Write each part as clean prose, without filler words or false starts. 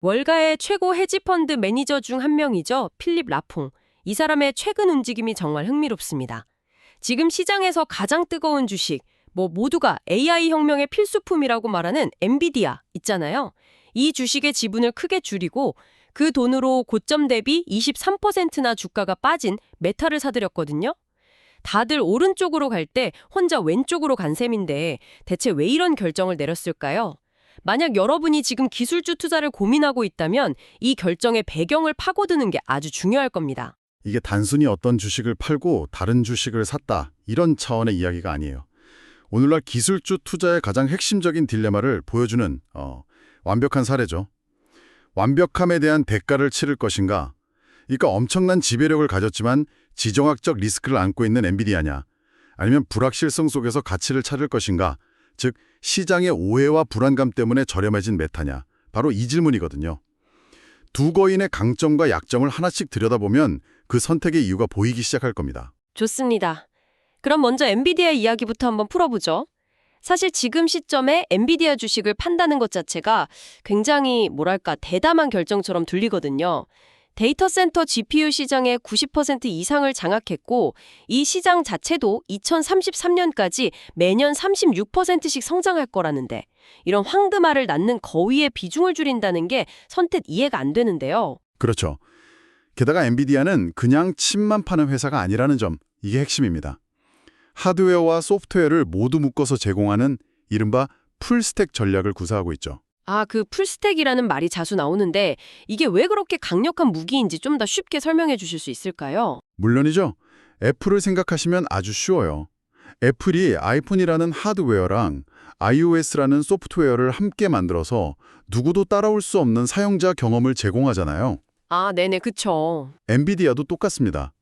월가의 최고 헤지펀드 매니저 중 한 명이죠. 필립 라퐁. 이 사람의 최근 움직임이 정말 흥미롭습니다. 지금 시장에서 가장 뜨거운 주식, 모두가 AI 혁명의 필수품이라고 말하는 엔비디아 있잖아요. 이 주식의 지분을 크게 줄이고 그 돈으로 고점 대비 23%나 주가가 빠진 메타를 사들였거든요. 다들 오른쪽으로 갈 때 혼자 왼쪽으로 간 셈인데 대체 왜 이런 결정을 내렸을까요? 만약 여러분이 지금 기술주 투자를 고민하고 있다면 이 결정의 배경을 파고드는 게 아주 중요할 겁니다. 이게 단순히 어떤 주식을 팔고 다른 주식을 샀다 이런 차원의 이야기가 아니에요. 오늘날 기술주 투자의 가장 핵심적인 딜레마를 보여주는 완벽한 사례죠. 완벽함에 대한 대가를 치를 것인가? 그러니까 엄청난 지배력을 가졌지만 지정학적 리스크를 안고 있는 엔비디아냐? 아니면 불확실성 속에서 가치를 찾을 것인가? 즉 시장의 오해와 불안감 때문에 저렴해진 메타냐? 바로 이 질문이거든요. 두 거인의 강점과 약점을 하나씩 들여다보면 그 선택의 이유가 보이기 시작할 겁니다. 좋습니다. 그럼 먼저 엔비디아 이야기부터 한번 풀어보죠. 사실 지금 시점에 엔비디아 주식을 판다는 것 자체가 굉장히 대담한 결정처럼 들리거든요. 데이터 센터 GPU 시장의 90% 이상을 장악했고 이 시장 자체도 2033년까지 매년 36%씩 성장할 거라는데 이런 황금알을 낳는 거위의 비중을 줄인다는 게 선뜻 이해가 안 되는데요. 그렇죠. 게다가 엔비디아는 그냥 칩만 파는 회사가 아니라는 점, 이게 핵심입니다. 하드웨어와 소프트웨어를 모두 묶어서 제공하는 이른바 풀스택 전략을 구사하고 있죠. 그 풀스택이라는 말이 자주 나오는데 이게 왜 그렇게 강력한 무기인지 좀 더 쉽게 설명해 주실 수 있을까요? 물론이죠. 애플을 생각하시면 아주 쉬워요. 애플이 아이폰이라는 하드웨어랑 iOS라는 소프트웨어를 함께 만들어서 누구도 따라올 수 없는 사용자 경험을 제공하잖아요. 네네, 그쵸. 엔비디아도 똑같습니다.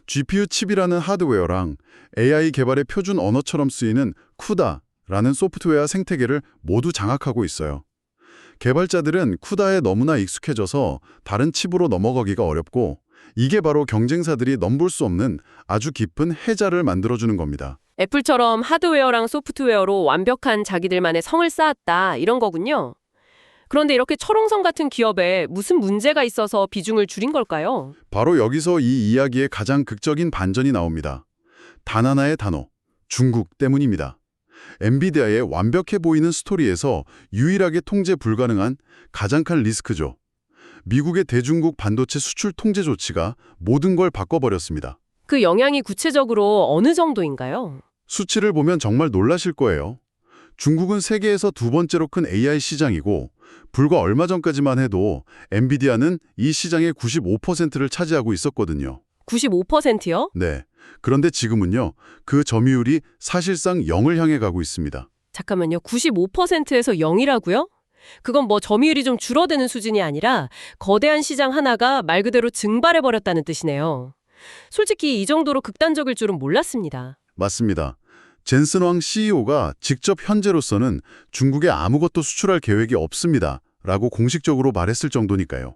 GPU 칩이라는 하드웨어랑 AI 개발의 표준 언어처럼 쓰이는 쿠다라는 소프트웨어 생태계를 모두 장악하고 있어요. 개발자들은 쿠다에 너무나 익숙해져서 다른 칩으로 넘어가기가 어렵고 이게 바로 경쟁사들이 넘볼 수 없는 아주 깊은 해자를 만들어주는 겁니다. 애플처럼 하드웨어랑 소프트웨어로 완벽한 자기들만의 성을 쌓았다 이런 거군요. 그런데 이렇게 철옹성 같은 기업에 무슨 문제가 있어서 비중을 줄인 걸까요? 바로 여기서 이 이야기의 가장 극적인 반전이 나옵니다. 단 하나의 단어, 중국 때문입니다. 엔비디아의 완벽해 보이는 스토리에서 유일하게 통제 불가능한 가장 큰 리스크죠. 미국의 대중국 반도체 수출 통제 조치가 모든 걸 바꿔버렸습니다. 그 영향이 구체적으로 어느 정도인가요? 수치를 보면 정말 놀라실 거예요. 중국은 세계에서 두 번째로 큰 AI 시장이고 불과 얼마 전까지만 해도 엔비디아는 이 시장의 95%를 차지하고 있었거든요. 95%요? 네. 그런데 지금은요. 그 점유율이 사실상 0을 향해 가고 있습니다. 잠깐만요. 95%에서 0이라고요? 그건 점유율이 좀 줄어드는 수준이 아니라 거대한 시장 하나가 말 그대로 증발해버렸다는 뜻이네요. 솔직히 이 정도로 극단적일 줄은 몰랐습니다. 맞습니다. 젠슨 왕 CEO가 직접 현재로서는 중국에 아무것도 수출할 계획이 없습니다. 라고 공식적으로 말했을 정도니까요.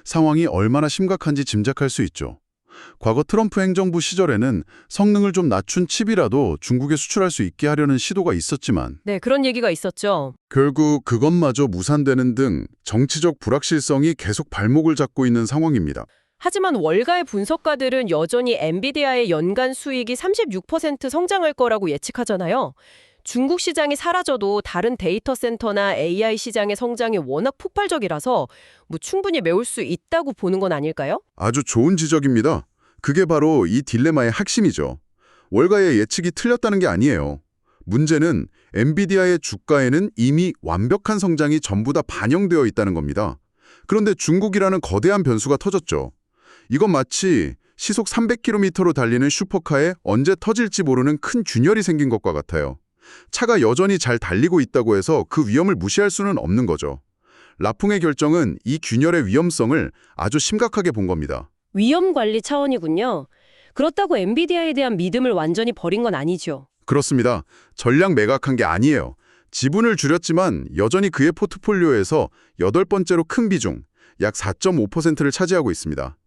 상황이 얼마나 심각한지 짐작할 수 있죠. 과거 트럼프 행정부 시절에는 성능을 좀 낮춘 칩이라도 중국에 수출할 수 있게 하려는 시도가 있었지만 네, 그런 얘기가 있었죠. 결국 그것마저 무산되는 등 정치적 불확실성이 계속 발목을 잡고 있는 상황입니다. 하지만 월가의 분석가들은 여전히 엔비디아의 연간 수익이 36% 성장할 거라고 예측하잖아요. 중국 시장이 사라져도 다른 데이터 센터나 AI 시장의 성장이 워낙 폭발적이라서 충분히 메울 수 있다고 보는 건 아닐까요? 아주 좋은 지적입니다. 그게 바로 이 딜레마의 핵심이죠. 월가의 예측이 틀렸다는 게 아니에요. 문제는 엔비디아의 주가에는 이미 완벽한 성장이 전부 다 반영되어 있다는 겁니다. 그런데 중국이라는 거대한 변수가 터졌죠. 이건 마치 시속 300km로 달리는 슈퍼카에 언제 터질지 모르는 큰 균열이 생긴 것과 같아요. 차가 여전히 잘 달리고 있다고 해서 그 위험을 무시할 수는 없는 거죠. 라풍의 결정은 이 균열의 위험성을 아주 심각하게 본 겁니다. 위험 관리 차원이군요. 그렇다고 엔비디아에 대한 믿음을 완전히 버린 건 아니죠. 그렇습니다. 전략 매각한 게 아니에요. 지분을 줄였지만 여전히 그의 포트폴리오에서 8번째로 큰 비중, 약 4.5%를 차지하고 있습니다.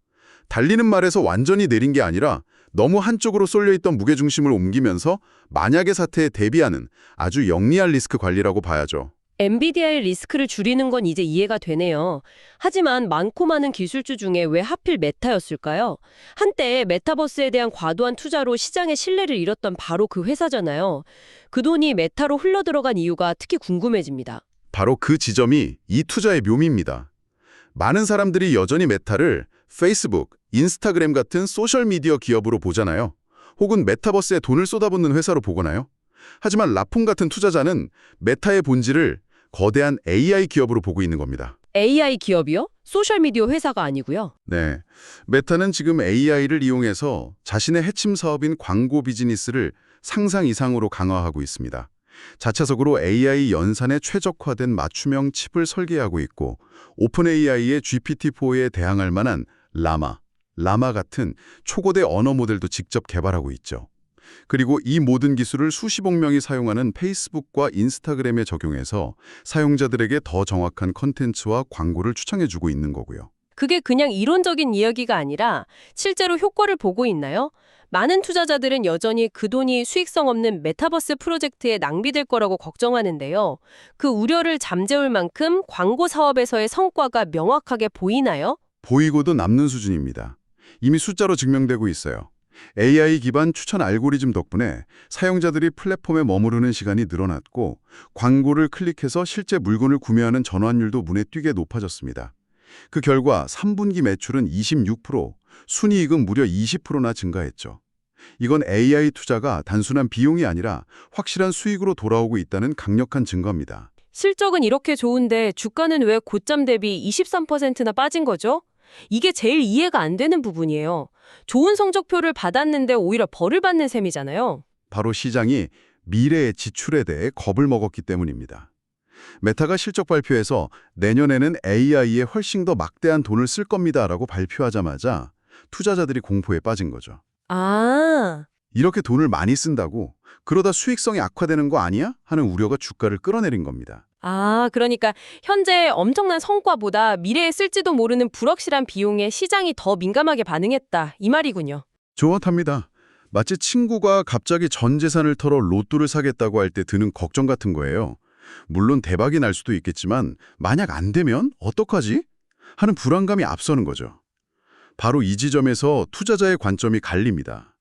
달리는 말에서 완전히 내린 게 아니라 너무 한쪽으로 쏠려있던 무게중심을 옮기면서 만약의 사태에 대비하는 아주 영리한 리스크 관리라고 봐야죠. 엔비디아의 리스크를 줄이는 건 이제 이해가 되네요. 하지만 많고 많은 기술주 중에 왜 하필 메타였을까요? 한때 메타버스에 대한 과도한 투자로 시장의 신뢰를 잃었던 바로 그 회사잖아요. 그 돈이 메타로 흘러들어간 이유가 특히 궁금해집니다. 바로 그 지점이 이 투자의 묘미입니다. 많은 사람들이 여전히 메타를 페이스북, 인스타그램 같은 소셜미디어 기업으로 보잖아요. 혹은 메타버스에 돈을 쏟아붓는 회사로 보거나요. 하지만 라폼 같은 투자자는 메타의 본질을 거대한 AI 기업으로 보고 있는 겁니다. AI 기업이요? 소셜미디어 회사가 아니고요. 네, 메타는 지금 AI를 이용해서 자신의 핵심 사업인 광고 비즈니스를 상상 이상으로 강화하고 있습니다. 자체적으로 AI 연산에 최적화된 맞춤형 칩을 설계하고 있고 오픈 AI의 GPT-4에 대항할 만한 라마 같은 초고대 언어 모델도 직접 개발하고 있죠. 그리고 이 모든 기술을 수십억 명이 사용하는 페이스북과 인스타그램에 적용해서 사용자들에게 더 정확한 컨텐츠와 광고를 추천해주고 있는 거고요. 그게 그냥 이론적인 이야기가 아니라 실제로 효과를 보고 있나요? 많은 투자자들은 여전히 그 돈이 수익성 없는 메타버스 프로젝트에 낭비될 거라고 걱정하는데요. 그 우려를 잠재울 만큼 광고 사업에서의 성과가 명확하게 보이나요? 보이고도 남는 수준입니다. 이미 숫자로 증명되고 있어요. AI 기반 추천 알고리즘 덕분에 사용자들이 플랫폼에 머무르는 시간이 늘어났고 광고를 클릭해서 실제 물건을 구매하는 전환율도 눈에 띄게 높아졌습니다. 그 결과 3분기 매출은 26%, 순이익은 무려 20%나 증가했죠. 이건 AI 투자가 단순한 비용이 아니라 확실한 수익으로 돌아오고 있다는 강력한 증거입니다. 실적은 이렇게 좋은데 주가는 왜 고점 대비 23%나 빠진 거죠? 이게 제일 이해가 안 되는 부분이에요. 좋은 성적표를 받았는데 오히려 벌을 받는 셈이잖아요. 바로 시장이 미래의 지출에 대해 겁을 먹었기 때문입니다. 메타가 실적 발표에서 내년에는 AI에 훨씬 더 막대한 돈을 쓸 겁니다라고 발표하자마자 투자자들이 공포에 빠진 거죠. 아, 이렇게 돈을 많이 쓴다고 그러다 수익성이 악화되는 거 아니야? 하는 우려가 주가를 끌어내린 겁니다. 그러니까 현재 엄청난 성과보다 미래에 쓸지도 모르는 불확실한 비용에 시장이 더 민감하게 반응했다. 이 말이군요. 정확합니다. 마치 친구가 갑자기 전 재산을 털어 로또를 사겠다고 할 때 드는 걱정 같은 거예요. 물론 대박이 날 수도 있겠지만 만약 안 되면 어떡하지? 하는 불안감이 앞서는 거죠. 바로 이 지점에서 투자자의 관점이 갈립니다.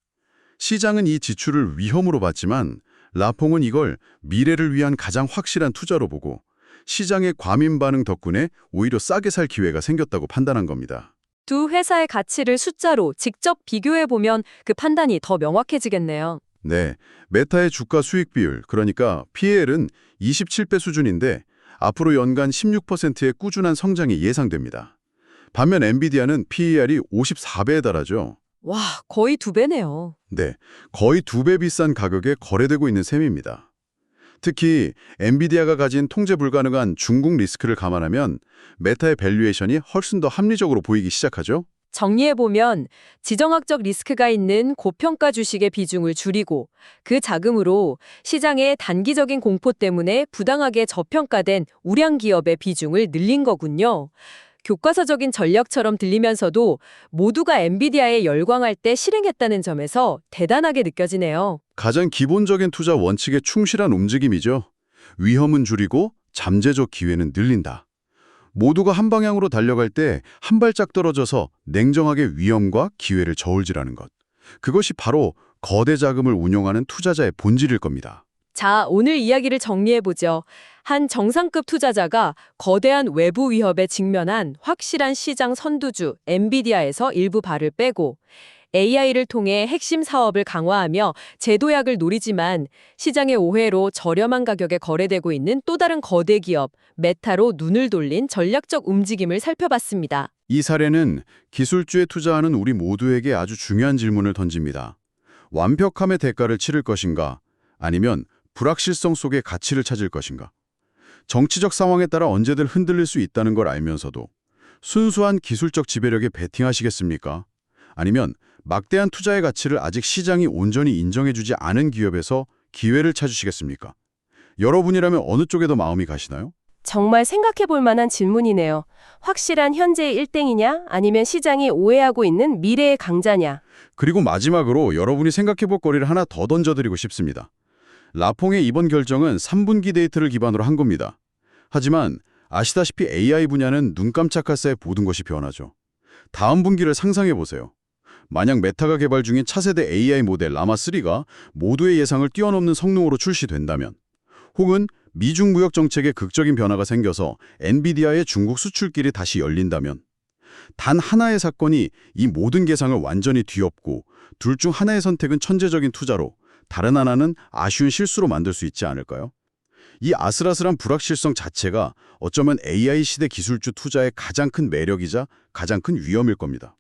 시장은 이 지출을 위험으로 봤지만 라퐁은 이걸 미래를 위한 가장 확실한 투자로 보고 시장의 과민 반응 덕분에 오히려 싸게 살 기회가 생겼다고 판단한 겁니다. 두 회사의 가치를 숫자로 직접 비교해보면 그 판단이 더 명확해지겠네요. 네, 메타의 주가 수익 비율, 그러니까 PER은 27배 수준인데 앞으로 연간 16%의 꾸준한 성장이 예상됩니다. 반면 엔비디아는 PER이 54배에 달하죠. 와, 거의 2배네요. 네, 거의 2배 비싼 가격에 거래되고 있는 셈입니다. 특히 엔비디아가 가진 통제 불가능한 중국 리스크를 감안하면 메타의 밸류에이션이 훨씬 더 합리적으로 보이기 시작하죠. 정리해보면 지정학적 리스크가 있는 고평가 주식의 비중을 줄이고 그 자금으로 시장의 단기적인 공포 때문에 부당하게 저평가된 우량 기업의 비중을 늘린 거군요. 교과서적인 전략처럼 들리면서도 모두가 엔비디아에 열광할 때 실행했다는 점에서 대단하게 느껴지네요. 가장 기본적인 투자 원칙에 충실한 움직임이죠. 위험은 줄이고 잠재적 기회는 늘린다. 모두가 한 방향으로 달려갈 때 한 발짝 떨어져서 냉정하게 위험과 기회를 저울질하는 것. 그것이 바로 거대 자금을 운용하는 투자자의 본질일 겁니다. 자, 오늘 이야기를 정리해보죠. 한 정상급 투자자가 거대한 외부 위협에 직면한 확실한 시장 선두주 엔비디아에서 일부 발을 빼고 AI를 통해 핵심 사업을 강화하며 제도약을 노리지만 시장의 오해로 저렴한 가격에 거래되고 있는 또 다른 거대 기업 메타로 눈을 돌린 전략적 움직임을 살펴봤습니다. 이 사례는 기술주에 투자하는 우리 모두에게 아주 중요한 질문을 던집니다. 완벽함의 대가를 치를 것인가? 아니면 불확실성 속의 가치를 찾을 것인가? 정치적 상황에 따라 언제든 흔들릴 수 있다는 걸 알면서도 순수한 기술적 지배력에 베팅하시겠습니까? 아니면 막대한 투자의 가치를 아직 시장이 온전히 인정해주지 않은 기업에서 기회를 찾으시겠습니까? 여러분이라면 어느 쪽에 더 마음이 가시나요? 정말 생각해 볼 만한 질문이네요. 확실한 현재의 1등이냐 아니면 시장이 오해하고 있는 미래의 강자냐. 그리고 마지막으로 여러분이 생각해 볼 거리를 하나 더 던져드리고 싶습니다. 라퐁의 이번 결정은 3분기 데이터를 기반으로 한 겁니다. 하지만 아시다시피 AI 분야는 눈 깜짝할 새에 모든 것이 변하죠. 다음 분기를 상상해 보세요. 만약 메타가 개발 중인 차세대 AI 모델 라마3가 모두의 예상을 뛰어넘는 성능으로 출시된다면, 혹은 미중 무역 정책에 극적인 변화가 생겨서 엔비디아의 중국 수출길이 다시 열린다면, 단 하나의 사건이 이 모든 계상을 완전히 뒤엎고 둘 중 하나의 선택은 천재적인 투자로, 다른 하나는 아쉬운 실수로 만들 수 있지 않을까요? 이 아슬아슬한 불확실성 자체가 어쩌면 AI 시대 기술주 투자의 가장 큰 매력이자 가장 큰 위험일 겁니다.